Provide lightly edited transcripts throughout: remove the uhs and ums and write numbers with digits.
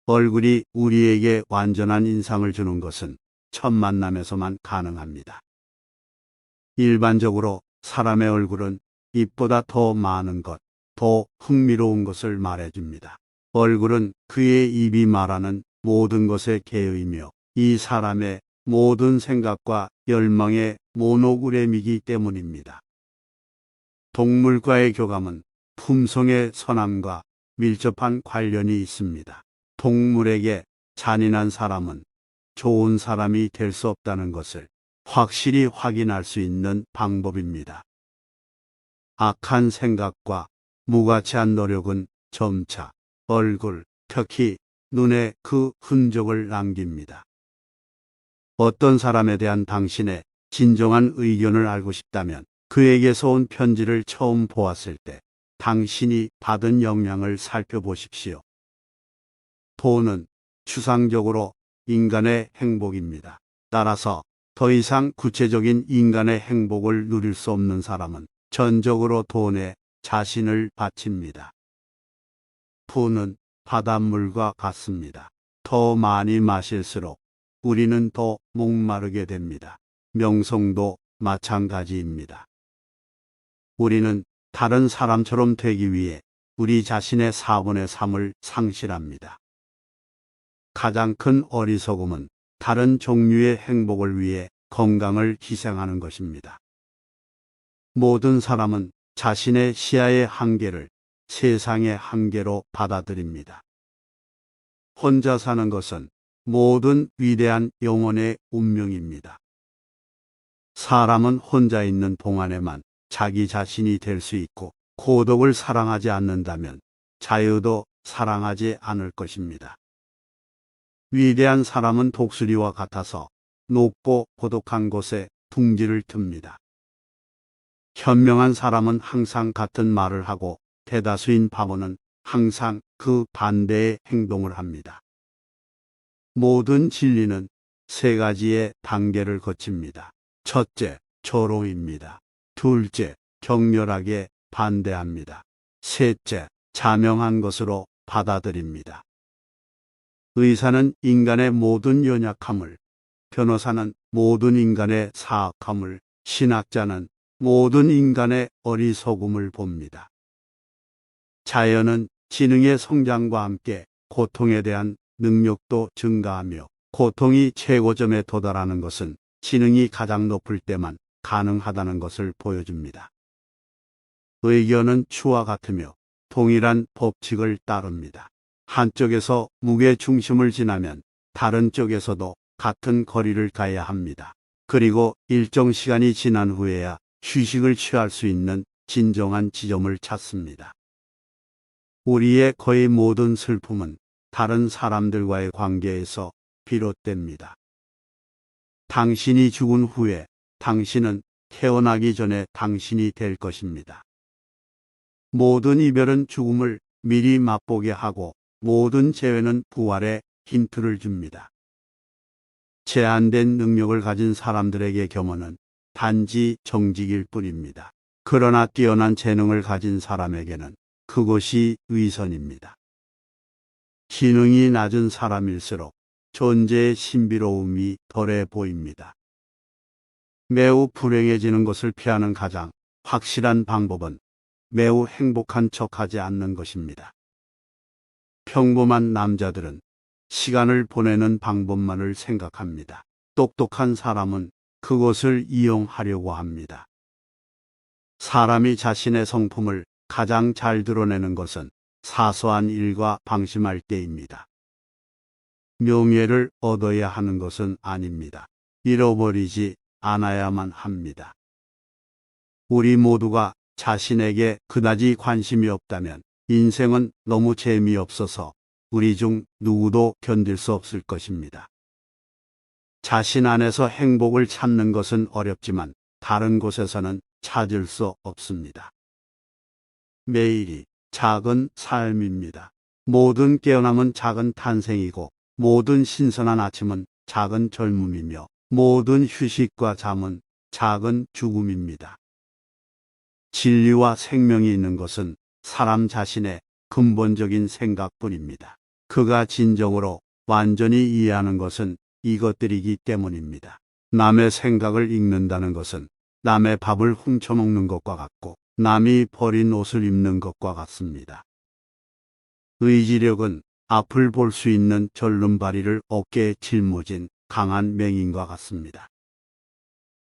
얼굴이 우리에게 완전한 인상을 주는 것은 첫 만남에서만 가능합니다. 일반적으로 사람의 얼굴은 입보다 더 많은 것, 더 흥미로운 것을 말해줍니다. 얼굴은 그의 입이 말하는 모든 것의 개요이며 이 사람의 모든 생각과 열망의 모노그램이기 때문입니다. 동물과의 교감은 품성의 선함과 밀접한 관련이 있습니다. 동물에게 잔인한 사람은 좋은 사람이 될 수 없다는 것을 확실히 확인할 수 있는 방법입니다. 악한 생각과 무가치한 노력은 점차 얼굴, 특히 눈에 그 흔적을 남깁니다. 어떤 사람에 대한 당신의 진정한 의견을 알고 싶다면 그에게서 온 편지를 처음 보았을 때 당신이 받은 영향을 살펴보십시오. 돈은 추상적으로 인간의 행복입니다. 따라서 더 이상 구체적인 인간의 행복을 누릴 수 없는 사람은 전적으로 돈에 자신을 바칩니다. 부는 바닷물과 같습니다. 더 많이 마실수록 우리는 더 목마르게 됩니다. 명성도 마찬가지입니다. 우리는 다른 사람처럼 되기 위해 우리 자신의 4분의 3을 상실합니다. 가장 큰 어리석음은 다른 종류의 행복을 위해 건강을 희생하는 것입니다. 모든 사람은 자신의 시야의 한계를 세상의 한계로 받아들입니다. 혼자 사는 것은 모든 위대한 영혼의 운명입니다. 사람은 혼자 있는 동안에만 자기 자신이 될 수 있고 고독을 사랑하지 않는다면 자유도 사랑하지 않을 것입니다. 위대한 사람은 독수리와 같아서 높고 고독한 곳에 둥지를 틉니다. 현명한 사람은 항상 같은 말을 하고 대다수인 바보는 항상 그 반대의 행동을 합니다. 모든 진리는 세 가지의 단계를 거칩니다. 첫째, 조롱입니다. 둘째, 격렬하게 반대합니다. 셋째, 자명한 것으로 받아들입니다. 의사는 인간의 모든 연약함을, 변호사는 모든 인간의 사악함을, 신학자는 모든 인간의 어리석음을 봅니다. 자연은 지능의 성장과 함께 고통에 대한 능력도 증가하며 고통이 최고점에 도달하는 것은 지능이 가장 높을 때만 가능하다는 것을 보여줍니다. 의견은 추와 같으며 동일한 법칙을 따릅니다. 한쪽에서 무게 중심을 지나면 다른 쪽에서도 같은 거리를 가야 합니다. 그리고 일정 시간이 지난 후에야 휴식을 취할 수 있는 진정한 지점을 찾습니다. 우리의 거의 모든 슬픔은 다른 사람들과의 관계에서 비롯됩니다. 당신이 죽은 후에 당신은 태어나기 전에 당신이 될 것입니다. 모든 이별은 죽음을 미리 맛보게 하고 모든 재회는 부활의 힌트를 줍니다. 제한된 능력을 가진 사람들에게 겸허는 단지 정직일 뿐입니다. 그러나 뛰어난 재능을 가진 사람에게는 그것이 위선입니다. 지능이 낮은 사람일수록 존재의 신비로움이 덜해 보입니다. 매우 불행해지는 것을 피하는 가장 확실한 방법은 매우 행복한 척하지 않는 것입니다. 평범한 남자들은 시간을 보내는 방법만을 생각합니다. 똑똑한 사람은 그것을 이용하려고 합니다. 사람이 자신의 성품을 가장 잘 드러내는 것은 사소한 일과 방심할 때입니다. 명예를 얻어야 하는 것은 아닙니다. 잃어버리지 않아야만 합니다. 우리 모두가 자신에게 그다지 관심이 없다면 인생은 너무 재미없어서 우리 중 누구도 견딜 수 없을 것입니다. 자신 안에서 행복을 찾는 것은 어렵지만 다른 곳에서는 찾을 수 없습니다. 매일이 작은 삶입니다. 모든 깨어남은 작은 탄생이고 모든 신선한 아침은 작은 젊음이며 모든 휴식과 잠은 작은 죽음입니다. 진리와 생명이 있는 것은 사람 자신의 근본적인 생각뿐입니다. 그가 진정으로 완전히 이해하는 것은 이것들이기 때문입니다. 남의 생각을 읽는다는 것은 남의 밥을 훔쳐먹는 것과 같고 남이 버린 옷을 입는 것과 같습니다. 의지력은 앞을 볼 수 있는 절름발이를 어깨에 짊어진 강한 맹인과 같습니다.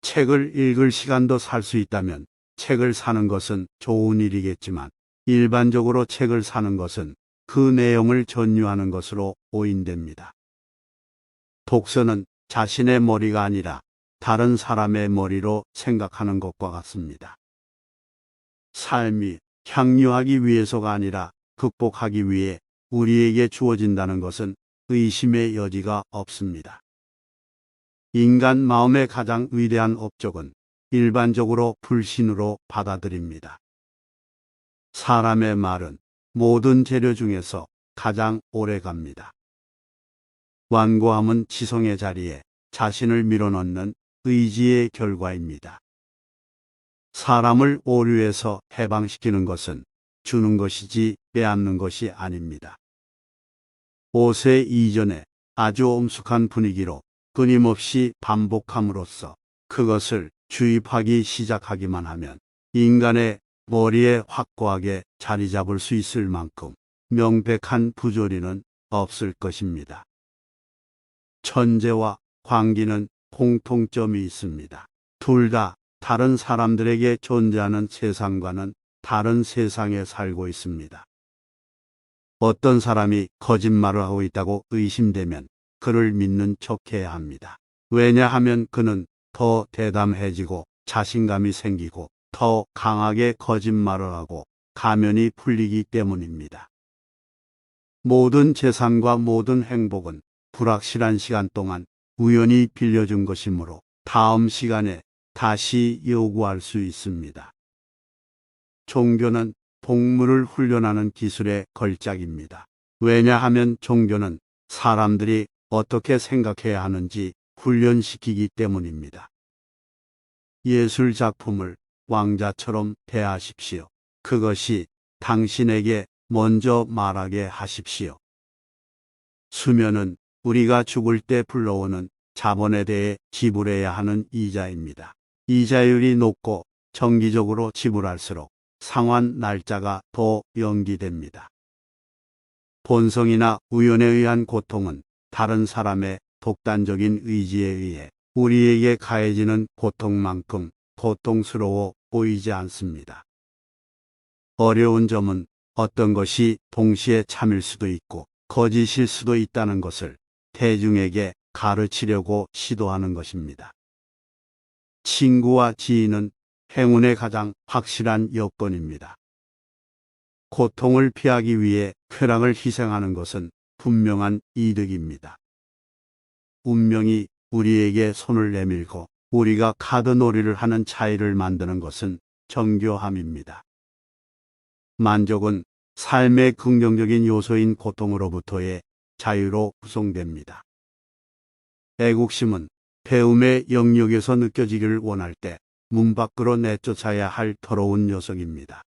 책을 읽을 시간도 살 수 있다면 책을 사는 것은 좋은 일이겠지만 일반적으로 책을 사는 것은 그 내용을 전유하는 것으로 오인됩니다. 독서는 자신의 머리가 아니라 다른 사람의 머리로 생각하는 것과 같습니다. 삶이 향유하기 위해서가 아니라 극복하기 위해 우리에게 주어진다는 것은 의심의 여지가 없습니다. 인간 마음의 가장 위대한 업적은 일반적으로 불신으로 받아들입니다. 사람의 말은 모든 재료 중에서 가장 오래 갑니다. 완고함은 지성의 자리에 자신을 밀어넣는 의지의 결과입니다. 사람을 오류에서 해방시키는 것은 주는 것이지 빼앗는 것이 아닙니다. 5세 이전에 아주 엄숙한 분위기로 끊임없이 반복함으로써 그것을 주입하기 시작하기만 하면 인간의 머리에 확고하게 자리 잡을 수 있을 만큼 명백한 부조리는 없을 것입니다. 천재와 광기는 공통점이 있습니다. 둘 다 다른 사람들에게 존재하는 세상과는 다른 세상에 살고 있습니다. 어떤 사람이 거짓말을 하고 있다고 의심되면 그를 믿는 척해야 합니다. 왜냐하면 그는 더 대담해지고 자신감이 생기고 더 강하게 거짓말을 하고 가면이 풀리기 때문입니다. 모든 재산과 모든 행복은 불확실한 시간 동안 우연히 빌려준 것이므로 다음 시간에 다시 요구할 수 있습니다. 종교는 동물을 훈련하는 기술의 걸작입니다. 왜냐하면 종교는 사람들이 어떻게 생각해야 하는지 훈련시키기 때문입니다. 예술 작품을 왕자처럼 대하십시오. 그것이 당신에게 먼저 말하게 하십시오. 수면은 우리가 죽을 때 불러오는 자본에 대해 지불해야 하는 이자입니다. 이자율이 높고 정기적으로 지불할수록 상환 날짜가 더 연기됩니다. 본성이나 우연에 의한 고통은 다른 사람의 독단적인 의지에 의해 우리에게 가해지는 고통만큼 고통스러워 보이지 않습니다. 어려운 점은 어떤 것이 동시에 참일 수도 있고 거짓일 수도 있다는 것을 대중에게 가르치려고 시도하는 것입니다. 친구와 지인은 행운의 가장 확실한 여건입니다. 고통을 피하기 위해 쾌락을 희생하는 것은 분명한 이득입니다. 운명이 우리에게 손을 내밀고 우리가 카드놀이를 하는 차이를 만드는 것은 정교함입니다. 만족은 삶의 긍정적인 요소인 고통으로부터의 자유로 구성됩니다. 애국심은 배움의 영역에서 느껴지기를 원할 때 문 밖으로 내쫓아야 할 더러운 녀석입니다.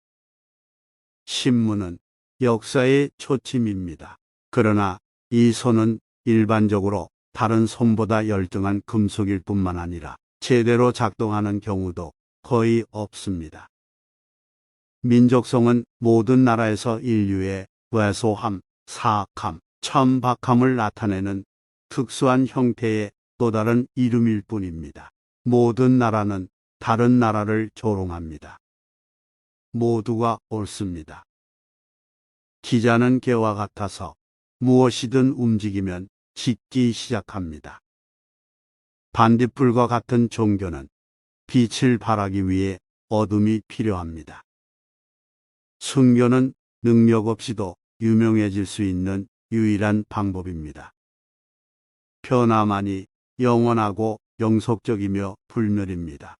신문은 역사의 초침입니다. 그러나 이 손은 일반적으로 다른 손보다 열등한 금속일 뿐만 아니라 제대로 작동하는 경우도 거의 없습니다. 민족성은 모든 나라에서 인류의 왜소함, 사악함, 천박함을 나타내는 특수한 형태의 또 다른 이름일 뿐입니다. 모든 나라는 다른 나라를 조롱합니다. 모두가 옳습니다. 기자는 개와 같아서 무엇이든 움직이면 짖기 시작합니다. 반딧불과 같은 종교는 빛을 발하기 위해 어둠이 필요합니다. 순교는 능력 없이도 유명해질 수 있는 유일한 방법입니다. 변화만이 영원하고 영속적이며 불멸입니다.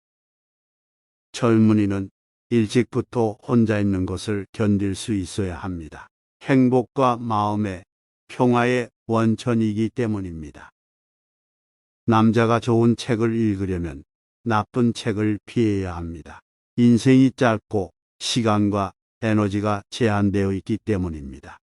젊은이는 일찍부터 혼자 있는 것을 견딜 수 있어야 합니다. 행복과 마음의 평화의 원천이기 때문입니다. 남자가 좋은 책을 읽으려면 나쁜 책을 피해야 합니다. 인생이 짧고 시간과 에너지가 제한되어 있기 때문입니다.